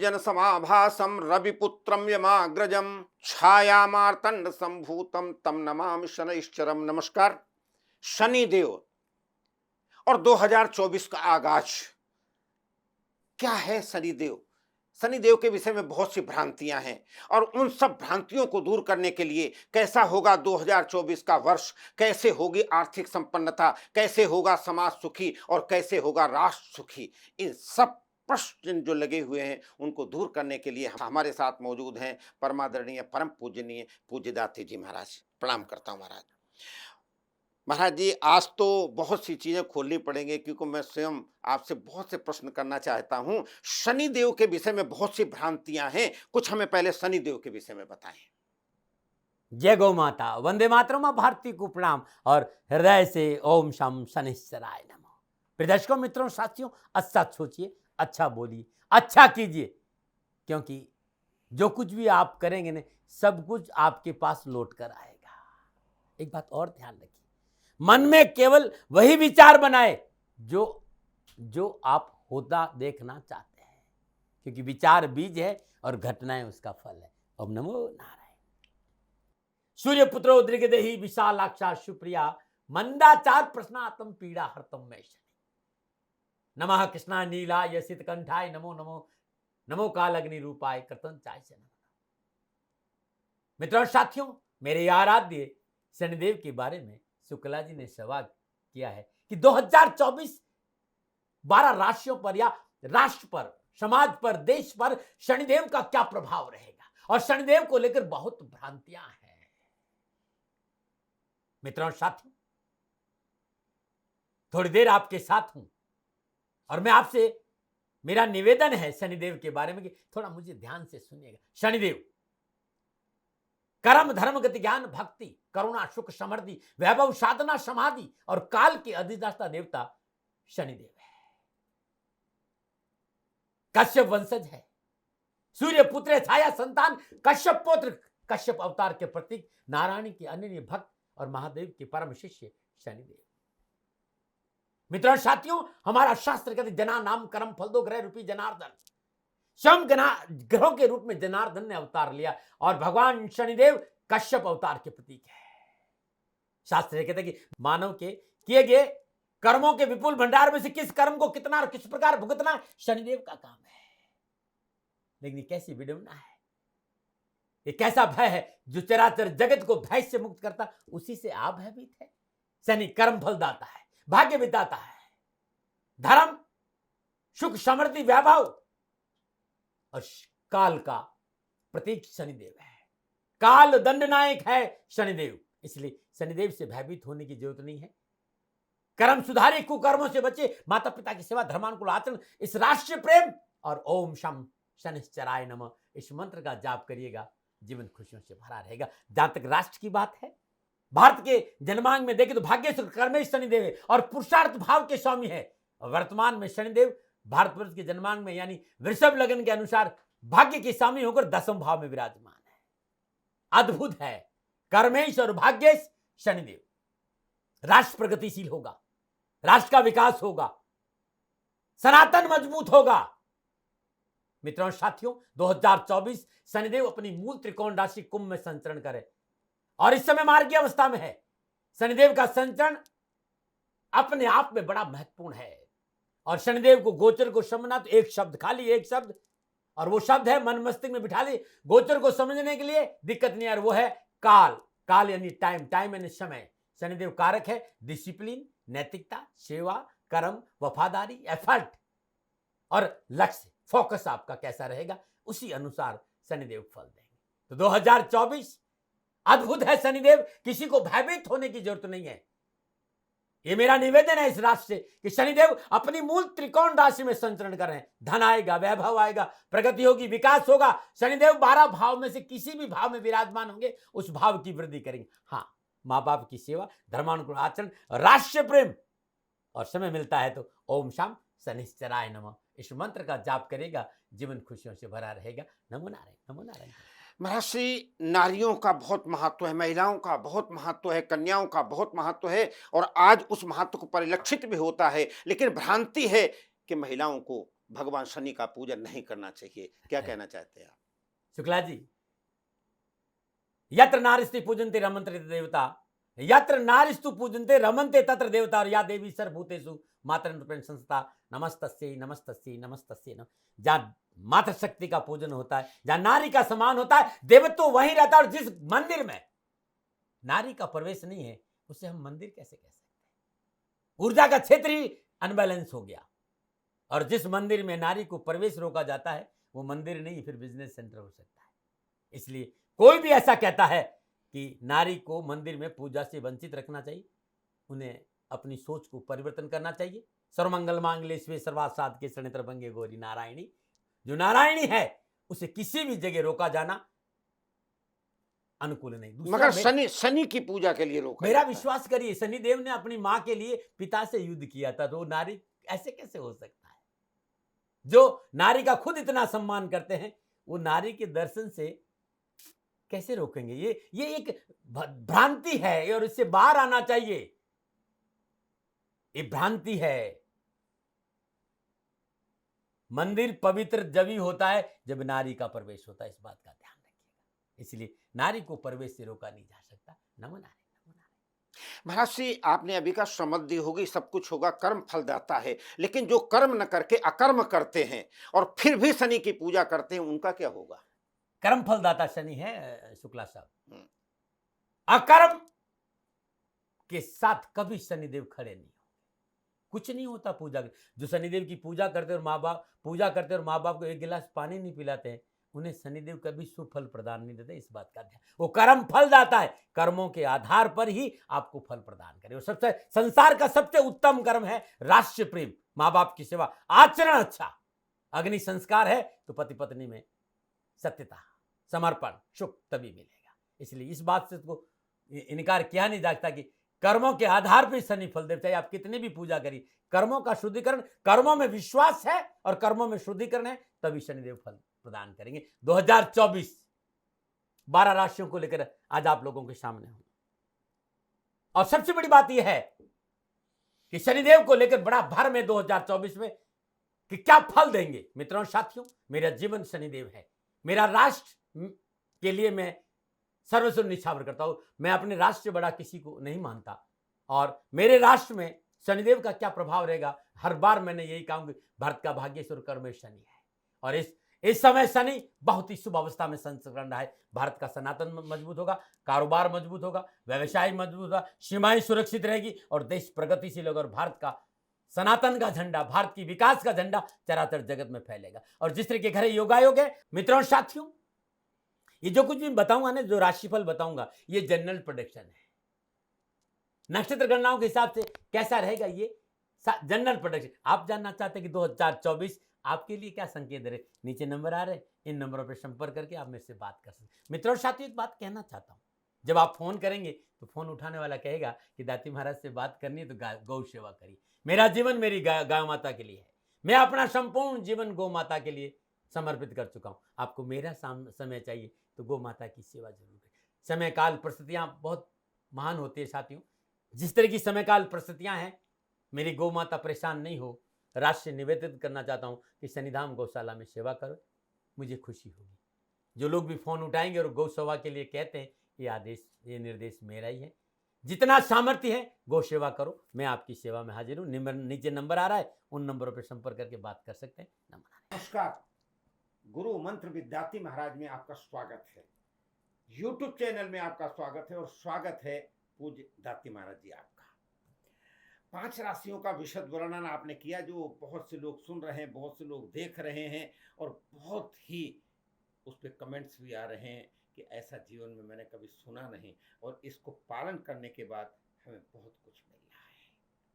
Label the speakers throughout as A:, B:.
A: जन समाभासम रविपुत्रम यमाग्रजम छायामार्तंड संभूतम तम नमामि शनैश्चरम। नमस्कार। शनिदेव और 2024 का आगाज क्या है। शनिदेव, शनिदेव के विषय में बहुत सी भ्रांतियां हैं और उन सब भ्रांतियों को दूर करने के लिए कैसा होगा 2024 का वर्ष, कैसे होगी आर्थिक संपन्नता, कैसे होगा समाज सुखी और कैसे होगा राष्ट्र सुखी, इन सब प्रश्न जो लगे हुए हैं उनको दूर करने के लिए हमारे साथ मौजूद हैं परमादरणीय परम पूजनीय पूज्यदाते जी महाराज। प्रणाम करता हूं महाराज। महाराज जी, आज तो बहुत सी चीजें खोलनी पड़ेंगी क्योंकि मैं स्वयं आपसे बहुत से प्रश्न करना चाहता हूं। शनिदेव के विषय में बहुत सी भ्रांतियां हैं, कुछ हमें पहले शनिदेव के विषय में बताएं।
B: जय गौ माता, वंदे मातरम, भारती को प्रणाम और हृदय से ओम शम शनिश्चराय नमः। प्रिय दर्शकों, मित्रों, साथियों, अच्छा सोचिए, अच्छा बोलिए, अच्छा कीजिए, क्योंकि जो कुछ भी आप करेंगे ना, सब कुछ आपके पास लौट कर आएगा। एक बात और ध्यान रखिए, मन में केवल वही विचार बनाए जो आप होता देखना चाहते हैं, क्योंकि विचार बीज है और घटनाएं उसका फल है। ओम नमो नारायण। सूर्य पुत्रो उद्रिगदेहि विशालाक्षा सुप्रिया मंदाचार प्रश्नातम पीड़ा हरतम में शनि। नमः कृष्णा नीला यसित कंठाय नमो नमो नमो काल अग्नि रूपाय कृतंचाय से नमः। मित्रों साथियों, मेरे आराध्य शनिदेव के बारे में शुक्ला जी ने सवाल किया है कि 2024 12 राशियों पर या राष्ट्र पर, समाज पर, देश पर शनिदेव का क्या प्रभाव रहेगा, और शनिदेव को लेकर बहुत भ्रांतियां हैं। मित्रों साथियों, थोड़ी देर आपके साथ हूं और मैं आपसे, मेरा निवेदन है शनिदेव के बारे में कि थोड़ा मुझे ध्यान से सुनिएगा। शनिदेव कर्म धर्म गति ज्ञान भक्ति करुणा सुख समृद्धि वैभव साधना समाधि और काल के अधिष्ठाता देवता शनिदेव है। कश्यप वंशज है, सूर्य पुत्र छाया संतान, कश्यप पुत्र, कश्यप अवतार के प्रतीक, नारायण के अनन्य भक्त और महादेव के परम शिष्य शनिदेव। मित्रों साथियों, हमारा शास्त्र कहते जना नाम कर्म फल दो ग्रह रूपी जनार्दन। स्वयं ग्रहों के रूप में जनार्दन ने अवतार लिया और भगवान शनिदेव कश्यप अवतार के प्रतीक है। शास्त्र कहते हैं कि मानव के किए गए कर्मों के विपुल भंडार में से किस कर्म को कितना और किस प्रकार भुगतना शनिदेव का काम है। लेकिन कैसी विडंबना है, ये कैसा भय है जो चराचर जगत को भय से मुक्त करता, उसी से आप भयभीत है। शनि कर्म फल दाता है, भाग्य बिताता है, धर्म सुख समृद्धि वैभव और काल का प्रतीक शनिदेव है। काल दंड नायक है शनिदेव, इसलिए शनिदेव से भयभीत होने की जरूरत नहीं है। कर्म सुधारे, कुकर्मों से बचे, माता पिता की सेवा, धर्मानुकूल आचरण, इस राष्ट्रीय प्रेम और ओम शम शनिश्चराय नमः इस मंत्र का जाप करिएगा, जीवन खुशियों से भरा रहेगा। जहां तक राष्ट्र की बात है, भारत के जन्मांग में देखें तो भाग्य कर्मेश शनिदेव है और पुरुषार्थ भाव के स्वामी है। और वर्तमान में शनिदेव भारतवर्ष के जन्मांग में यानी वृषभ लग्न के अनुसार भाग्य के स्वामी होकर 10वें भाव में विराजमान है। अद्भुत है, कर्मेश और भाग्येश शनिदेव। राष्ट्र प्रगतिशील होगा, राष्ट्र का विकास होगा, सनातन मजबूत होगा। मित्रों साथियों, 2024 शनिदेव अपनी मूल त्रिकोण राशि कुंभ में संचरण करे और इस समय मार्गीय अवस्था में है। शनिदेव का संचरण अपने आप में बड़ा महत्वपूर्ण है और शनिदेव को गोचर को समझना तो एक शब्द, खाली एक शब्द, और वो शब्द है मन मस्तिष्क में बिठा ली। गोचर को समझने के लिए दिक्कत नहीं है, वो है काल। काल यानी टाइम, टाइम यानी समय। शनिदेव कारक है डिसिप्लिन, नैतिकता, सेवा, कर्म, वफादारी, एफर्ट और लक्ष्य, फोकस आपका कैसा रहेगा, उसी अनुसार शनिदेव फल देंगे। तो 2024 अद्भुत है शनिदेव, किसी को भयभीत होने की जरूरत नहीं है। ये मेरा निवेदन है इस राशि से कि शनिदेव अपनी मूल त्रिकोण राशि में संचरण कर रहे हैं। धन आएगा, वैभव आएगा, प्रगति होगी, विकास होगा। शनिदेव 12 भाव में से किसी भी भाव में विराजमान होंगे, उस भाव की वृद्धि करेंगे। हाँ, माँ बाप की सेवा, धर्मानुकूल आचरण, राष्ट्रीय प्रेम, और समय मिलता है तो ओम शाम शनिश्चराय नमः इस मंत्र का जाप करेगा, जीवन खुशियों से भरा रहेगा। नमो नारायण, नमो नारायण।
A: महर्षि, नारियों का बहुत महत्व है, महिलाओं का बहुत महत्व है, कन्याओं का बहुत महत्व है और आज उस महत्व को परिलक्षित भी होता है। लेकिन भ्रांति है कि महिलाओं को भगवान शनि का पूजन नहीं करना चाहिए, क्या कहना चाहते हैं आप?
B: शुक्ला जी, यत्र नारिस्ति पूजन्ते रमन्ते देवता, यत्र नारिस्तु पूजन्ते रमन्ते तत्र देवता, और या देवी सर्वभूतेषु मातृरूपेण संस्था नमस्तस्यै नमस्तस्यै नमस्तस्यै नमः। जहाँ मातृशक्ति का पूजन होता है, जहाँ नारी का सम्मान होता है, देवत्व तो वहीं रहता है। और जिस मंदिर में नारी का प्रवेश नहीं है, उसे हम मंदिर कैसे कह सकते हैं? ऊर्जा का क्षेत्र ही अनबैलेंस हो गया। और जिस मंदिर में नारी को प्रवेश रोका जाता है, वो मंदिर नहीं, फिर बिजनेस सेंटर हो सकता है। इसलिए कोई भी ऐसा कहता है कि नारी को मंदिर में पूजा से वंचित रखना चाहिए, उन्हें अपनी सोच को परिवर्तन करना चाहिए। सर्वमंगल मांगल्ये शिवे सर्वार्थ साधके शरण्ये त्र्यंबके गौरी नारायणी। जो नारायणी है, उसे किसी भी जगह रोका जाना अनुकूल नहीं।
A: मगर शनि की पूजा के लिए रोका
B: मेरा
A: जाता है।
B: विश्वास करिए, शनिदेव ने अपनी मां के लिए पिता से युद्ध किया था, तो नारी ऐसे कैसे हो सकता है? जो नारी का खुद इतना सम्मान करते हैं, वो नारी के दर्शन से कैसे रोकेंगे? ये एक भ्रांति है और इससे बाहर आना चाहिए। ये भ्रांति है। मंदिर पवित्र जब ही होता है जब नारी का प्रवेश होता है, इस बात का ध्यान रखिएगा। इसलिए नारी को प्रवेश से रोका नहीं जा सकता। नमो नारी।
A: महाराज जी, आपने अभी का समृद्धि होगी, सब कुछ होगा, कर्म फल देता है, लेकिन जो कर्म न करके अकर्म करते हैं और फिर भी शनि की पूजा करते हैं, उनका क्या होगा?
B: कर्म फलदाता शनि है शुक्ला साहब। अकर्म के साथ कभी शनिदेव खड़े नहीं होंगे। कुछ नहीं होता पूजा के। जो शनिदेव की पूजा करते और माँ बाप को एक गिलास पानी नहीं पिलाते हैं, उन्हें शनिदेव कभी शुभ फल प्रदान नहीं देते। इस बात का ध्यान। वो कर्म फल दाता है, कर्मों के आधार पर ही आपको फल प्रदान करे। और सबसे संसार का सबसे उत्तम कर्म है राष्ट्र प्रेम, माँ बाप की सेवा, आचरण अच्छा। अग्नि संस्कार है तो पति पत्नी में सत्यता, समर्पण, सुख तभी मिलेगा। इसलिए इस बात से तो इनकार किया नहीं जा सकता कि कर्मों के आधार पर शनि फल देव। चाहे आप कितनी भी पूजा करिए, कर्मों का शुद्धिकरण, कर्मों में विश्वास है और कर्मों में शुद्धिकरण है, तभी शनिदेव फल प्रदान करेंगे। 2024 12 राशियों को लेकर आज आप लोगों के सामने हूं। और सबसे बड़ी बात यह है कि शनिदेव को लेकर बड़ा भ्रम है 2024 में कि क्या फल देंगे। मित्रों साथियों, मेरा जीवन शनिदेव है। मेरा राष्ट्र के लिए मैं सर्वस्व निछावर करता हूं। मैं अपने राष्ट्र से बड़ा किसी को नहीं मानता। और मेरे राष्ट्र में शनिदेव का क्या प्रभाव रहेगा, हर बार मैंने यही कहा कि भारत का भाग्येश्वर कर्म शनि है। और इस समय शनि बहुत ही शुभ अवस्था में संचरण रहा है। भारत का सनातन मजबूत होगा, कारोबार मजबूत होगा, व्यवसाय मजबूत होगा, सीमाएं सुरक्षित रहेगी और देश प्रगतिशील होगा। और भारत का सनातन का झंडा, भारत की विकास का झंडा चराचर जगत में फैलेगा। और जिस तरह के घर योगायोग है, मित्रों साथियों, ये जो कुछ भी बताऊंगा ना, जो राशिफल बताऊंगा, ये जनरल प्रेडिक्शन है। नक्षत्र गणनाओं के हिसाब से कैसा रहेगा, ये जनरल प्रेडिक्शन। आप जानना चाहते हैं कि 2024 आपके लिए क्या संकेत दे रहे, नीचे नंबर आ रहे, इन नंबरों पर संपर्क करके आप मेरे से बात कर सकते हैं। मित्रों साथियों, एक बात कहना चाहता हूं, जब आप फोन करेंगे तो फोन उठाने वाला कहेगा कि दाती महाराज से बात करनी है तो गौ सेवा करिए। मेरा जीवन मेरी गाय माता के लिए है। मैं अपना संपूर्ण जीवन गौ माता के लिए समर्पित कर चुका हूं। आपको मेरा समय चाहिए तो गौ माता की सेवा जरूर करें। समय काल परिस्थितियां बहुत महान होती है साथियों। जिस तरह की समय काल परिस्थितियां हैं, मेरी गौ माता परेशान नहीं हो, राष्ट्र से निवेदित करना चाहता हूं कि शनिधाम गौशाला में सेवा करो, मुझे खुशी होगी। जो लोग भी फोन उठाएंगे और गौ सेवा के लिए कहते हैं, ये आदेश, ये निर्देश मेरा ही है। जितना सामर्थ्य है गौ सेवा करो, मैं आपकी सेवा में हाजिर हूं। नीचे नंबर आ रहा है, उन नंबरों पर संपर्क करके बात कर सकते हैं।
A: नमस्कार, गुरु मंत्र विद्यार्थी महाराज में आपका स्वागत है। YouTube चैनल में आपका स्वागत है और स्वागत है पूज्य दाती महाराज जी आपका। 5 राशियों का विशद वर्णन आपने किया, जो बहुत से लोग सुन रहे हैं, बहुत से लोग देख रहे हैं और बहुत ही उस पर कमेंट्स भी आ रहे हैं कि ऐसा जीवन में मैंने कभी सुना नहीं और इसको पालन करने के बाद हमें बहुत कुछ मिल रहा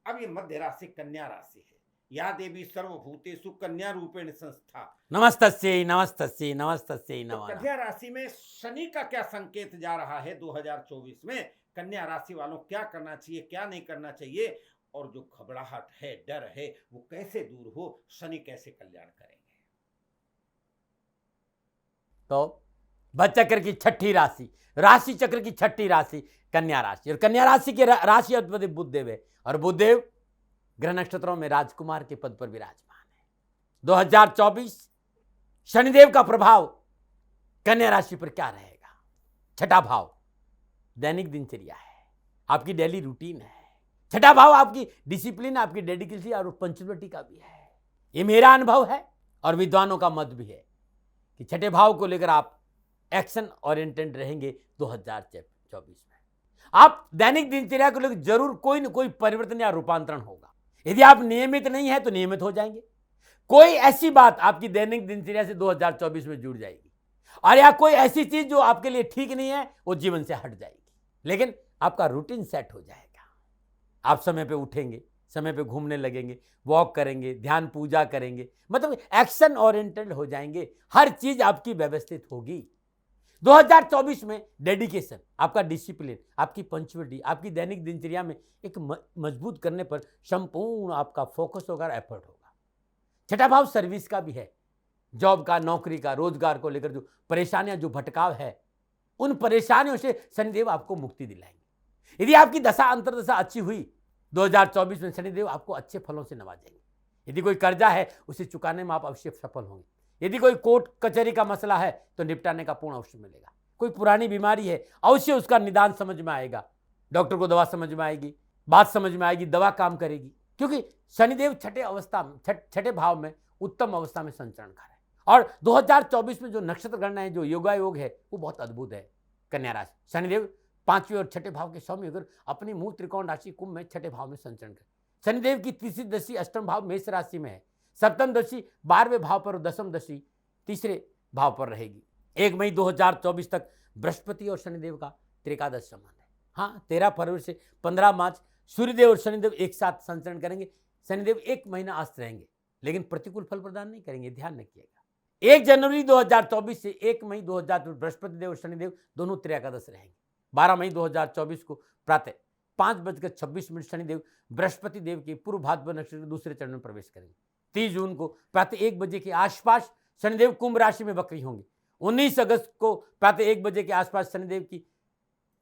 A: है। अब ये मध्य राशि कन्या राशि है। या देवी सर्वभूतेषु कन्या रूपेण संस्था।
B: नमस्तस्यै नमस्तस्यै नमस्तस्यै नमः।
A: तो कन्या राशि में शनि का क्या संकेत जा रहा है 2024 में? कन्या राशि वालों क्या करना चाहिए, क्या नहीं करना चाहिए, और जो घबराहट है, डर है, वो कैसे दूर हो, शनि कैसे कल्याण करेंगे?
B: तो चक्र की छठी राशि, राशि चक्र की छठी राशि कन्या राशि। और कन्या राशि के राशि अधिपति बुधदेव है और बुधदेव ग्रह नक्षत्रों में राजकुमार के पद पर विराजमान है। 2024 शनिदेव का प्रभाव कन्या राशि पर क्या रहेगा। छठा भाव दैनिक दिनचर्या है, आपकी डेली रूटीन है। छठा भाव आपकी डिसिप्लिन, आपकी डेडिकेसी और पंक्चुअलिटी का भी है। ये मेरा अनुभव है और विद्वानों का मत भी है कि छठे भाव को लेकर आप एक्शन ओरिएंटेड रहेंगे 2024 में। आप दैनिक दिनचर्या को लेकर जरूर कोई न कोई परिवर्तन या रूपांतरण होगा। यदि आप नियमित नहीं है तो नियमित हो जाएंगे। कोई ऐसी बात आपकी दैनिक दिनचर्या से 2024 में जुड़ जाएगी, और या कोई ऐसी चीज जो आपके लिए ठीक नहीं है वो जीवन से हट जाएगी। लेकिन आपका रूटीन सेट हो जाएगा। आप समय पे उठेंगे, समय पे घूमने लगेंगे, वॉक करेंगे, ध्यान पूजा करेंगे, मतलब एक्शन ओरिएंटेड हो जाएंगे। हर चीज आपकी व्यवस्थित होगी। 2024 में डेडिकेशन, आपका डिसिप्लिन, आपकी पंक्चुअलिटी, आपकी दैनिक दिनचर्या में एक मजबूत करने पर संपूर्ण आपका फोकस होगा, एफर्ट होगा। छठा भाव सर्विस का भी है। जॉब का, नौकरी का, रोजगार को लेकर जो परेशानियां, जो भटकाव है, उन परेशानियों से शनिदेव आपको मुक्ति दिलाएंगे। यदि आपकी दशा अंतरदशा अच्छी हुई 2024 में, शनिदेव आपको अच्छे फलों से नवाजेंगे। यदि कोई कर्जा है उसे चुकाने में आप अवश्य सफल होंगे। यदि कोई कोर्ट कचहरी का मसला है तो निपटाने का पूर्ण अवसर मिलेगा। कोई पुरानी बीमारी है अवश्य उसका निदान समझ में आएगा। डॉक्टर को दवा समझ में आएगी, बात समझ में आएगी, दवा काम करेगी, क्योंकि शनिदेव छठे भाव में उत्तम अवस्था में संचरण कर रहे हैं। और 2024 में जो नक्षत्र गणना है, जो योगा योग है, वो बहुत अद्भुत है। कन्या राशि शनिदेव 5वें और छठे भाव के स्वामी होकर अपनी मूल त्रिकोण राशि कुंभ में छठे भाव में संचरण कर। शनिदेव की तीसरी दृष्टि अष्टम भाव मेष राशि में है। सप्तम दृष्टि 12वें भाव पर और दसम दृष्टि तीसरे भाव पर रहेगी। 1 मई 2024 तक बृहस्पति और शनिदेव का त्रिकादश संबंध है। हाँ, 13 फरवरी से 15 मार्च सूर्यदेव और शनिदेव एक साथ संचरण करेंगे। शनिदेव 1 महीना अस्त रहेंगे, लेकिन प्रतिकूल फल प्रदान नहीं करेंगे, ध्यान रखिएगा। 1 जनवरी 2024 से 1 मई 2024 बृहस्पति देव और शनिदेव दोनों त्रिकादश रहेंगे। 12 मई 2024 को प्रातः 5:26 शनिदेव बृहस्पति देव के पूर्व भाद्रपद नक्षत्र के दूसरे चरण में प्रवेश करेंगे। 30 जून को प्रातः 1 बजे के आसपास शनिदेव कुंभ राशि में वक्री होंगे। 19 अगस्त को प्रातः 1 बजे के आसपास शनिदेव की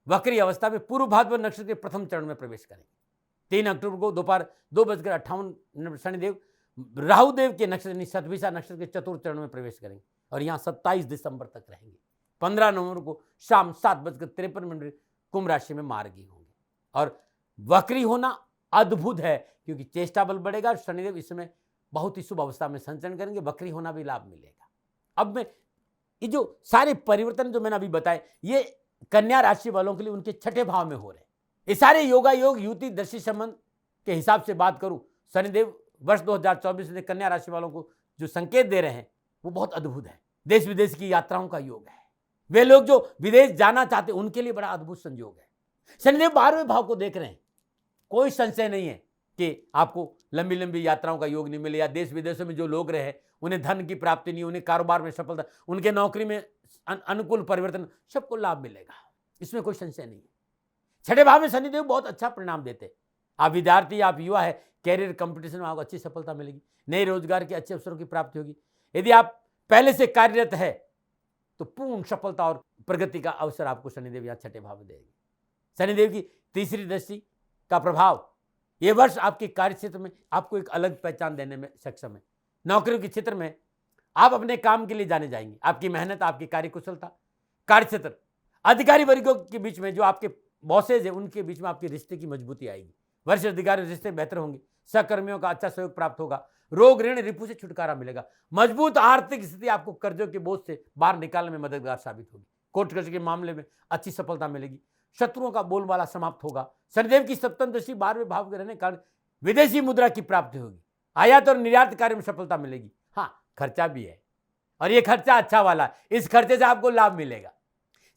B: वक्री अवस्था में पूर्व भाद्रपद नक्षत्र के प्रथम चरण में प्रवेश करेंगे। 3 अक्टूबर को दोपहर 2:58 शनिदेव राहुदेव के नक्षत्र शतभिषा नक्षत्र के चतुर्थ चरण में प्रवेश करेंगे और यहाँ 27 दिसंबर तक रहेंगे। 15 नवंबर को शाम 7:53 कुंभ राशि में मार्गी होंगे। और वक्री होना अद्भुत है, क्योंकि चेष्टा बल बढ़ेगा। शनिदेव इस समय बहुत ही शुभ अवस्था में संचरण करेंगे, वक्री होना भी लाभ मिलेगा। अब मैं ये जो सारे परिवर्तन जो मैंने अभी बताए, ये कन्या राशि वालों के लिए उनके छठे भाव में हो रहे हैं। ये सारे योगा योग युति दृष्टि संबंध के हिसाब से बात करूं, शनिदेव वर्ष 2024 में कन्या राशि वालों को जो संकेत दे रहे हैं वो बहुत अद्भुत है। देश विदेश की यात्राओं का योग है। वे लोग जो विदेश जाना चाहते हैं उनके लिए बड़ा अद्भुत संयोग है। शनिदेव 12वें भाव को देख रहे हैं। कोई संशय नहीं है कि आपको लंबी लंबी यात्राओं का योग नहीं मिले, या देश विदेशों में जो लोग रहे उन्हें धन की प्राप्ति नहीं, उन्हें कारोबार में सफलता, उनके नौकरी में अनुकूल परिवर्तन, सबको लाभ मिलेगा, इसमें कोई संशय नहीं है। छठे भाव में शनिदेव बहुत अच्छा परिणाम देते हैं। आप विद्यार्थी, आप युवा है, कैरियर कंपटीशन में आपको अच्छी सफलता मिलेगी, नए रोजगार के अच्छे अवसरों की प्राप्ति होगी। यदि आप पहले से कार्यरत है तो पूर्ण सफलता और प्रगति का अवसर आपको शनिदेव यहाँ छठे भाव में देंगे। शनिदेव की तीसरी दृष्टि का प्रभाव ये वर्ष आपके कार्य क्षेत्र में आपको एक अलग पहचान देने में सक्षम है। नौकरी के क्षेत्र में आप अपने काम के लिए जाने जाएंगे। आपकी मेहनत, आपकी कार्य कुशलता, कार्य क्षेत्र, अधिकारी वर्गों के बीच में जो आपके बॉसेज है उनके बीच में आपके रिश्ते की मजबूती आएगी। वरिष्ठ अधिकारी रिश्ते बेहतर होंगे। सहकर्मियों का अच्छा सहयोग प्राप्त होगा। रोग ऋण रिपु से छुटकारा मिलेगा। मजबूत आर्थिक स्थिति आपको कर्जों के बोझ से बाहर निकालने में मददगार साबित होगी। कोर्ट कचहरी के मामले में अच्छी सफलता मिलेगी। शत्रुओं का बोलबाला समाप्त होगा। शनिदेव की सप्तम दृष्टि 12वें भाव के रहने के कारण विदेशी मुद्रा की प्राप्ति होगी। आयात और निर्यात कार्य में सफलता मिलेगी। हाँ, खर्चा भी है और ये खर्चा अच्छा वाला है, इस खर्चे से आपको लाभ मिलेगा।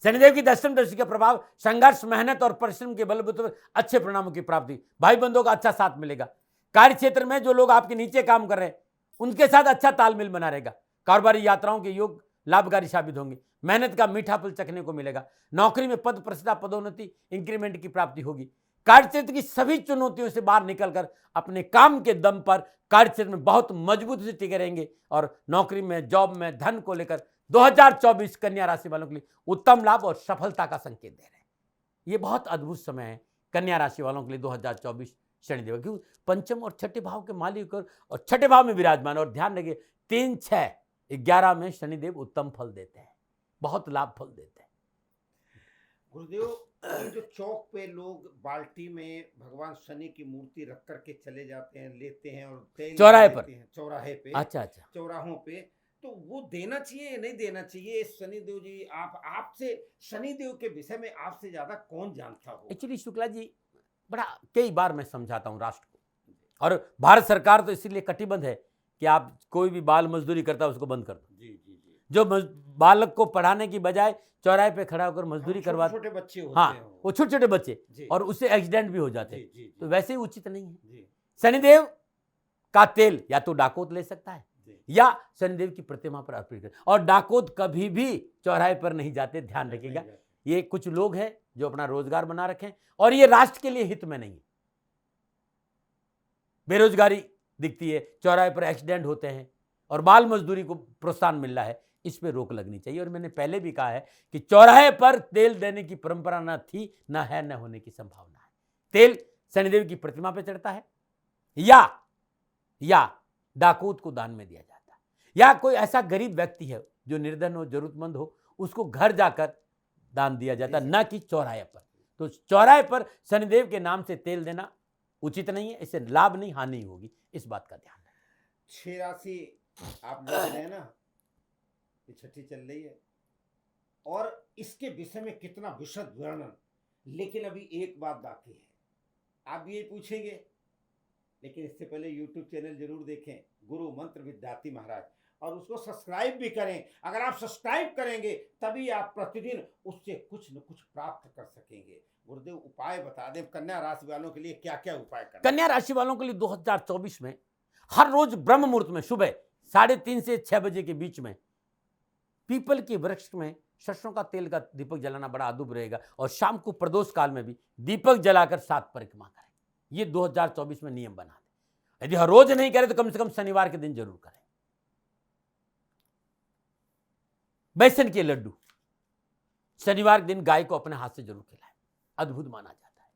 B: शनिदेव की दशम दृष्टि का प्रभाव संघर्ष, मेहनत और परिश्रम के बलबूते पर अच्छे परिणामों की प्राप्ति, भाई बंधुओं का अच्छा साथ मिलेगा। कार्य क्षेत्र में जो लोग आपके नीचे काम कर रहे हैं उनके साथ अच्छा तालमेल बना रहेगा। कारोबारी यात्राओं के योग लाभकारी साबित होंगे। मेहनत का मीठा फल चखने को मिलेगा। नौकरी में पद प्रतिष्ठा, पदोन्नति, इंक्रीमेंट की प्राप्ति होगी। कार्य क्षेत्र की सभी चुनौतियों से बाहर निकलकर अपने काम के दम पर कार्य क्षेत्र में बहुत मजबूती से टिके रहेंगे और नौकरी में, जॉब में, धन को लेकर 2024 कन्या राशि वालों के लिए उत्तम लाभ और सफलता का संकेत दे रहे हैं। ये बहुत अद्भुत समय है कन्या राशि वालों के लिए 2024 शनिदेव, क्योंकि पंचम और छठे भाव के मालिक और छठे भाव में विराजमान। और ध्यान रखिए, 3, 6, 11 में शनिदेव उत्तम फल देते हैं, बहुत लाभ फल देते हैं।
A: गुरुदेव, ये जो चौक पे लोग बाल्टी में भगवान शनि की मूर्ति रख करके चले जाते हैं, लेते हैं और तेल
B: चौराहे
A: लेते
B: पर?
A: हैं, चौराहे पे,
B: अच्छा अच्छा।
A: चौराहों पे, तो वो देना चाहिए या नहीं देना चाहिए? शनिदेव जी, आप आपसे शनिदेव के विषय में आपसे ज्यादा कौन जानता हो?
B: एक्चुअली शुक्ला जी, बड़ा कई बार मैं समझाता हूँ राष्ट्र को, और भारत सरकार तो इसीलिए कटिबद्ध है कि आप कोई भी बाल मजदूरी करता है उसको बंद कर दो।
A: जी जी जी।
B: जो बालक को पढ़ाने की बजाय चौराहे पे खड़ा होकर मजदूरी करवा,
A: छोटे बच्चे होते
B: हाँ,
A: हैं
B: वो छोटे छोटे बच्चे,
A: जी,
B: और उससे एक्सीडेंट भी हो जाते
A: जी
B: हैं,
A: जी
B: तो
A: जी
B: वैसे ही उचित नहीं है।
A: जी
B: शनिदेव का तेल या तो डाकोत ले सकता है
A: जी।
B: या शनिदेव की प्रतिमा पर अर्पित कर, और डाकोत कभी भी चौराहे पर नहीं जाते, ध्यान रखिएगा।
A: नहीं जाते।
B: ये कुछ लोग हैं जो अपना रोजगार बना रखे, और ये राष्ट्र के लिए हित में नहीं है। बेरोजगारी दिखती है, चौराहे पर एक्सीडेंट होते हैं, और बाल मजदूरी को प्रोत्साहन मिल रहा है, इस पे रोक लगनी चाहिए। और मैंने पहले भी कहा है कि चौराहे पर तेल देने की परंपरा न थी, न है, न होने की संभावना है। तेल शनिदेव की प्रतिमा पे चढ़ता है, या डाकोत को दान में दिया जाता है, या कोई ऐसा गरीब व्यक्ति है जो निर्धन हो, जरूरतमंद हो, उसको घर जाकर दान दिया जाता है, न कि चौराहे पर। तो चौराहे पर शनिदेव के नाम से तेल देना उचित नहीं है, इससे लाभ नहीं, हानि होगी, इस बात का ध्यान रखें।
A: 6 राशि आप देख रहे हैं ना, ये छठी चल रही है, और इसके विषय में कितना विशद वर्णन, लेकिन अभी एक बात बाकी है। आप ये पूछेंगे, लेकिन इससे पहले YouTube चैनल जरूर देखें, गुरु मंत्र विद्यार्थी महाराज, और उसको सब्सक्राइब भी करें। अगर आप सब्सक्राइब करेंगे तभी आप प्रतिदिन उससे कुछ न कुछ प्राप्त कर सकेंगे। गुरुदेव, उपाय बता दें कन्या राशि वालों के लिए, क्या क्या उपाय करना?
B: कन्या राशि वालों के लिए 2024 में हर रोज ब्रह्म मुहूर्त में सुबह 3:30 से 6 बजे के बीच में पीपल के वृक्ष में सरसों का तेल का दीपक जलाना बड़ा अदुभ रहेगा, और शाम को प्रदोष काल में भी दीपक जलाकर 7 परिक्रमा करें। ये 2024 में नियम बना दें। यदि हर रोज नहीं करें तो कम से कम शनिवार के दिन जरूर करें। बेसन के लड्डू शनिवार के दिन गाय को अपने हाथ से जरूर खिलाएं, अद्भुत माना जाता है।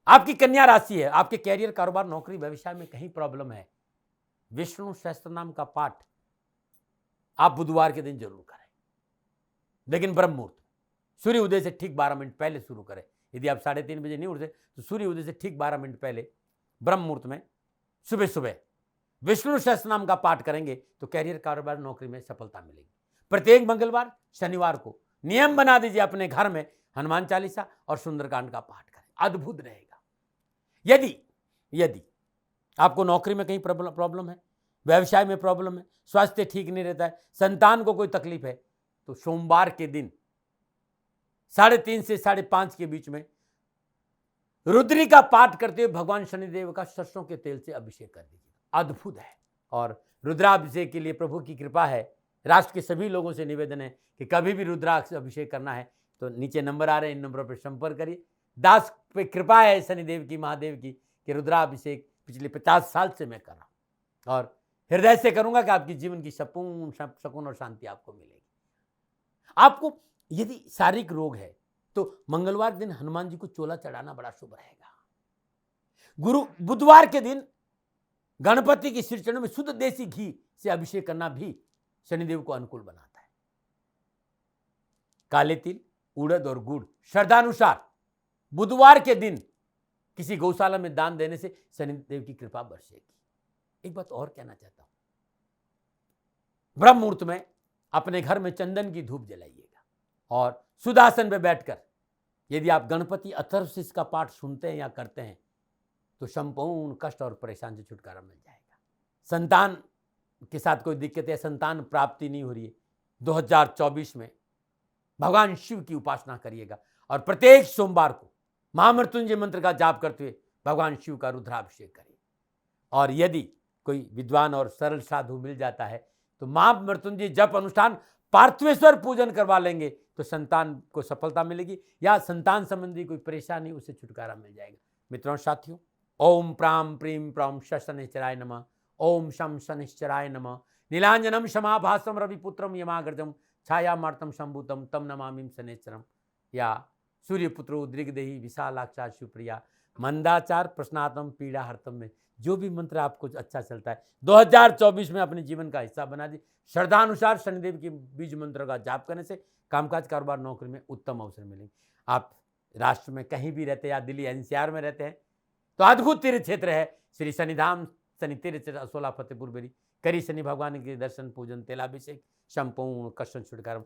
B: आपकी कन्या राशि है, आपके कैरियर, कारोबार, नौकरी, व्यवसाय में कहीं प्रॉब्लम है, विष्णु सहस्त्र नाम का पाठ आप बुधवार के दिन जरूर करें, लेकिन ब्रह्म मुहूर्त, सूर्य उदय से ठीक 12 मिनट पहले शुरू करें। यदि आप 3:30 बजे नहीं उठते तो सूर्य उदय से ठीक 12 मिनट पहले ब्रह्म मुहूर्त में सुबह सुबह विष्णु सहस्त्र नाम का पाठ करेंगे तो कैरियर, कारोबार, नौकरी में सफलता मिलेगी। प्रत्येक मंगलवार, शनिवार को नियम बना दीजिए, अपने घर में हनुमान चालीसा और सुंदरकांड का पाठ करें, अद्भुत रहेगा। यदि आपको नौकरी में कहीं प्रॉब्लम है, व्यवसाय में प्रॉब्लम है, स्वास्थ्य ठीक नहीं रहता है, संतान को कोई तकलीफ है, तो सोमवार के दिन 3:30 से 5:30 के बीच में रुद्री का पाठ करते हुए भगवान शनिदेव का सरसों के तेल से अभिषेक कर दीजिए, अद्भुत है। और रुद्राभिषेक के लिए प्रभु की कृपा है। राष्ट्र के सभी लोगों से निवेदन है कि कभी भी रुद्राभिषेक करना है तो नीचे नंबर आ रहे हैं, इन नंबरों पर संपर्क करिए। दास पे कृपा है शनिदेव की, महादेव की, कि रुद्राभिषेक पिछले 50 साल से मैं कर रहा हूं, और हृदय से करूंगा कि आपकी जीवन की सुकून और शांति आपको मिलेगी। आपको यदि शारीरिक रोग है तो मंगलवार दिन हनुमान जी को चोला चढ़ाना बड़ा शुभ रहेगा। बुधवार के दिन गणपति के श्री चरणों में शुद्ध देसी घी से अभिषेक करना भी शनिदेव को अनुकूल बनाता है। काले तिल, उड़द और गुड़ श्रद्धानुसार बुधवार के दिन किसी गौशाला में दान देने से शनिदेव की कृपा बरसेगी। एक बात और कहना चाहता हूं, ब्रह्म मुहूर्त में अपने घर में चंदन की धूप जलाइएगा, और सुदासन पे बैठकर यदि आप गणपति अथर्वशीष का पाठ सुनते हैं या करते हैं तो संपूर्ण कष्ट और परेशान से छुटकारा मिल जाएगा। संतान के साथ कोई दिक्कत है, संतान प्राप्ति नहीं हो रही है, 2024 में भगवान शिव की उपासना करिएगा, और प्रत्येक सोमवार को महामृत्युंजय मंत्र का जाप करते हुए भगवान शिव का रुद्राभिषेक करिए। और यदि कोई विद्वान और सरल साधु मिल जाता है तो महामृत्युंजय जप अनुष्ठान, पार्थिवेश्वर पूजन करवा लेंगे तो संतान को सफलता मिलेगी, या संतान संबंधी कोई परेशानी, उससे छुटकारा मिल जाएगा। मित्रों, साथियों, ओम प्राम प्रीम प्राम शनिश्चराय नमः, ओम शम शनिश्चराय नमः, नीलांजनम क्षमाभासम रविपुत्रम यमाग्रजम छायामार्तम शंभुतम तम नमामिं शनिश्चरम, या सूर्यपुत्रो दृग्देही विशालाक्षा शिवप्रिया मंदाचार प्रश्नात्म पीड़ा हरतम में जो भी मंत्र आपको अच्छा चलता है 2024 में अपने जीवन का हिस्सा बना दी। श्रद्धानुसार शनिदेव के बीज मंत्र का जाप करने से कामकाज कारोबार नौकरी में उत्तम अवसर मिलेंगे। आप राष्ट्र में कहीं भी रहते हैं या दिल्ली एनसीआर में रहते हैं तो अद्भुत तीर्थ क्षेत्र है श्री शनिधाम शनि तीर्थ क्षेत्र असोला फतेहपुर बेरी। करी शनि भगवान के दर्शन पूजन तेलाभिषेक संपूर्ण कष्ट छुटकारा।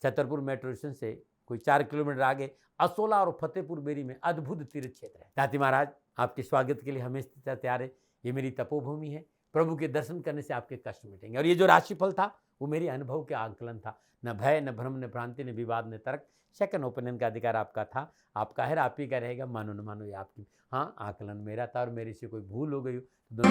B: छतरपुर मेट्रो स्टेशन से कोई 4 किलोमीटर आगे असोला और फतेहपुर बेरी में अद्भुत तीर्थ क्षेत्र है। ताती महाराज आपके स्वागत के लिए हमेशा तैयार है। ये मेरी तपोभूमि है। प्रभु के दर्शन करने से आपके कष्ट मिटेंगे। और ये जो राशिफल था वो मेरे अनुभव के आंकलन था। न भय न भ्रम न भ्रांति न विवाद न तर्क। सेकंड ओपिनियन का अधिकार आपका था, आपका है, आप ही का रहेगा। मानो न मानो ये आपकी। हाँ, आकलन मेरा था और मेरे से कोई भूल हो गई हो तो